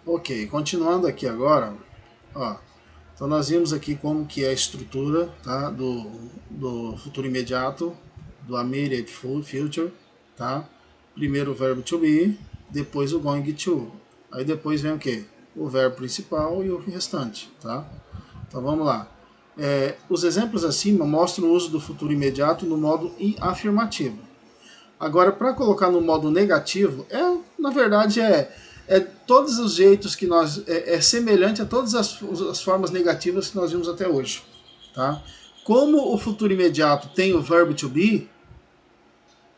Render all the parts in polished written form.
Ok, continuando aqui agora, ó, então nós vimos aqui como que é a estrutura, tá, do futuro imediato, do immediate future, tá? Primeiro o verbo to be, depois o going to. Aí depois vem o que? O verbo principal e o restante, tá? Então vamos lá. Os exemplos acima mostram o uso do futuro imediato no modo afirmativo. Agora, para colocar no modo negativo, na verdade todos os jeitos que nós é semelhante a todas as formas negativas que nós vimos até hoje, tá? Como o futuro imediato tem o verbo to be,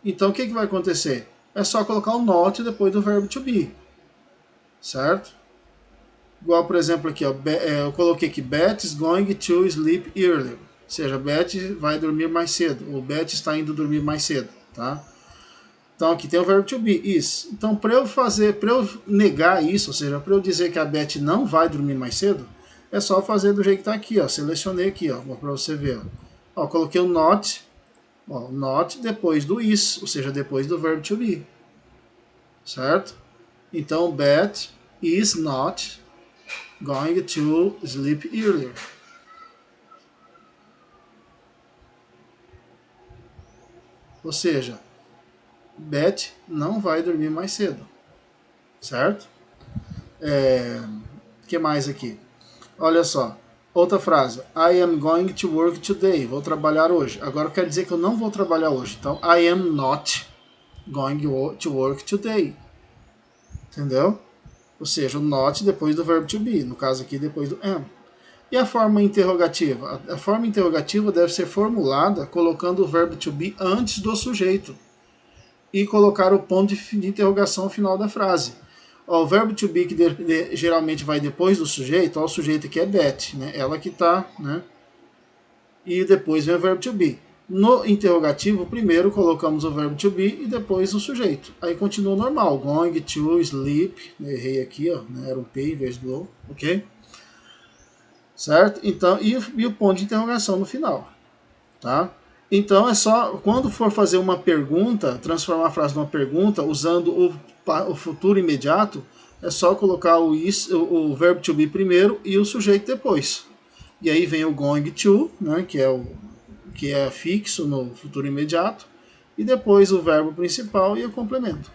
então o que vai acontecer? É só colocar o not depois do verbo to be, certo? Igual, por exemplo, aqui, ó, eu coloquei aqui, Beth is going to sleep early. Ou seja, Beth vai dormir mais cedo. Ou Beth está indo dormir mais cedo, tá? Então aqui tem o verbo to be, is. Então para eu negar isso, ou seja, para eu dizer que a Beth não vai dormir mais cedo, é só fazer do jeito que está aqui, ó. Selecionei aqui, ó, para você ver. Ó, coloquei o not depois do is, ou seja, depois do verbo to be, certo? Então Beth is not going to sleep earlier. Ou seja, Beth não vai dormir mais cedo, certo? Que mais aqui? Olha só, outra frase. I am going to work today. Vou trabalhar hoje. Agora quer dizer que eu não vou trabalhar hoje. Então, I am not going to work today. Entendeu? Ou seja, o not depois do verbo to be. No caso aqui, depois do am. E a forma interrogativa? A forma interrogativa deve ser formulada colocando o verbo to be antes do sujeito e colocar o ponto de interrogação ao final da frase. Ó, o verbo to be que geralmente vai depois do sujeito, ó, o sujeito aqui é Beth, né? Ela que está, né? E depois vem o verbo to be. No interrogativo, primeiro colocamos o verbo to be e depois o sujeito. Aí continua normal, going to sleep, errei aqui, ó, né? Era um P em vez do O, ok? Certo? Então, e o ponto de interrogação no final, tá? Então é só, quando for fazer uma pergunta, transformar a frase numa pergunta, usando o futuro imediato, é só colocar o verbo to be primeiro e o sujeito depois. E aí vem o going to, né, que é fixo no futuro imediato, e depois o verbo principal e o complemento,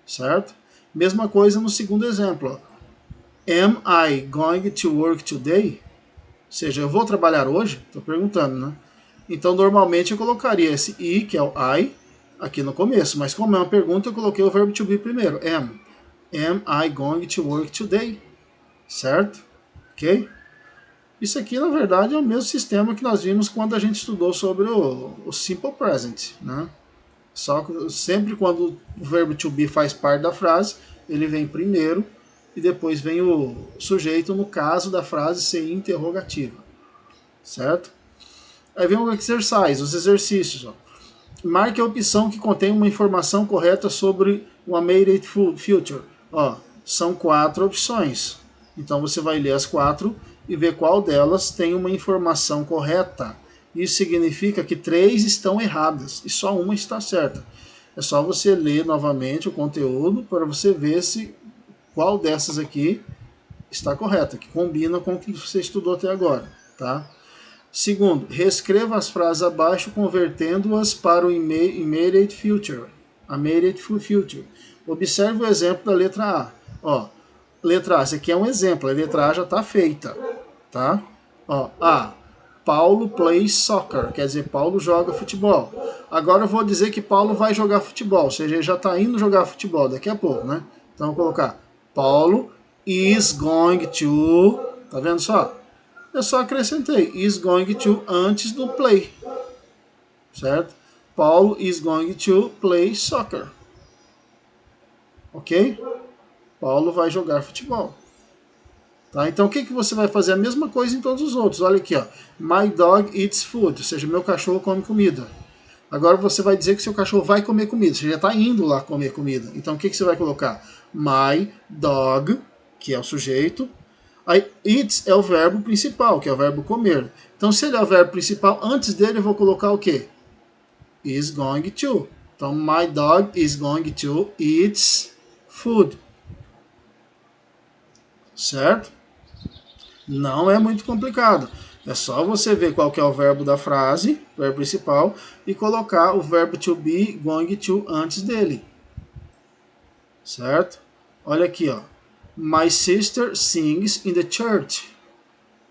certo? Mesma coisa no segundo exemplo. Ó. Am I going to work today? Ou seja, eu vou trabalhar hoje? Estou perguntando, né? Então, normalmente eu colocaria esse I, que é o I, aqui no começo. Mas como é uma pergunta, eu coloquei o verbo to be primeiro. Am. Am I going to work today? Certo? Ok? Isso aqui, na verdade, é o mesmo sistema que nós vimos quando a gente estudou sobre o Simple Present. Né? Só que sempre quando o verbo to be faz parte da frase, ele vem primeiro e depois vem o sujeito, no caso da frase ser interrogativa. Certo? Aí vem o exercise, os exercícios. Ó. Marque a opção que contém uma informação correta sobre o immediate future. Ó, são 4 opções. Então você vai ler as 4 e ver qual delas tem uma informação correta. Isso significa que 3 estão erradas e só uma está certa. É só você ler novamente o conteúdo para você ver se qual dessas aqui está correta, que combina com o que você estudou até agora, tá? Segundo, reescreva as frases abaixo convertendo-as para o immediate future. Immediate future. Observe o exemplo da letra A. Ó, letra A, esse aqui é um exemplo, a letra A já está feita. Tá? Ó, A. Paulo plays soccer, quer dizer, Paulo joga futebol. Agora eu vou dizer que Paulo vai jogar futebol, ou seja, ele já está indo jogar futebol daqui a pouco, né? Então eu vou colocar Paulo is going to. Tá vendo só? Eu só acrescentei is going to antes do play, certo? Paulo is going to play soccer, ok? Paulo vai jogar futebol. Tá? Então o que você vai fazer? A mesma coisa em todos os outros. Olha aqui, ó. My dog eats food, ou seja, meu cachorro come comida. Agora você vai dizer que seu cachorro vai comer comida, você já está indo lá comer comida. Então o que você vai colocar? My dog, que é o sujeito. Aí, eats é o verbo principal, que é o verbo comer. Então, se ele é o verbo principal, antes dele eu vou colocar o quê? Is going to. Então, my dog is going to eat food. certo? Não é muito complicado. É só você ver qual que é o verbo da frase, verbo principal, e colocar o verbo to be, going to antes dele. Certo? Olha aqui, ó. My sister sings in the church.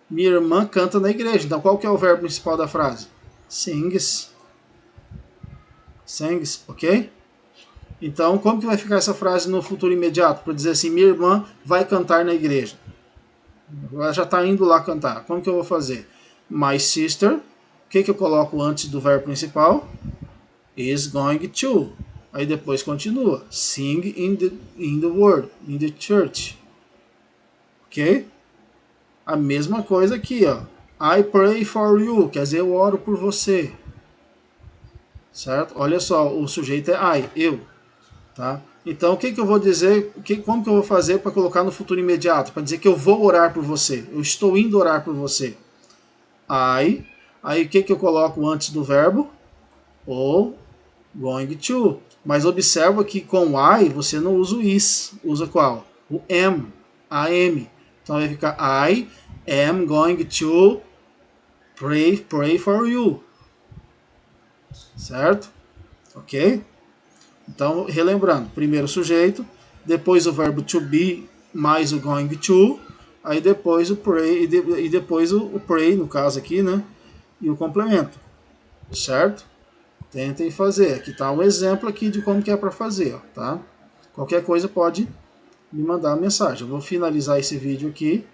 Minha irmã canta na igreja. Então, qual que é o verbo principal da frase? Sings. Sings, ok? Então, como que vai ficar essa frase no futuro imediato? Para dizer assim, minha irmã vai cantar na igreja. Ela já está indo lá cantar. Como que eu vou fazer? My sister, o que eu coloco antes do verbo principal? Is going to. Aí depois continua. Sing in the word, in the church. Ok? A mesma coisa aqui, ó. I pray for you, quer dizer, eu oro por você. Certo? Olha só, o sujeito é I, eu. Tá? Então, o que eu vou dizer, como que eu vou fazer para colocar no futuro imediato? Para dizer que eu vou orar por você. Eu estou indo orar por você. I. Aí, o que eu coloco antes do verbo? O going to. Mas observa que com I você não usa o is. Usa qual? O am. I am. Então, vai ficar I am going to pray for you. Certo? Ok? Então, relembrando, primeiro o sujeito, depois o verbo to be mais o going to, aí depois o pray e depois o pray, no caso aqui, né? E o complemento, certo? Tentem fazer. Aqui está um exemplo aqui de como que é para fazer, ó, tá? Qualquer coisa pode me mandar uma mensagem. Eu vou finalizar esse vídeo aqui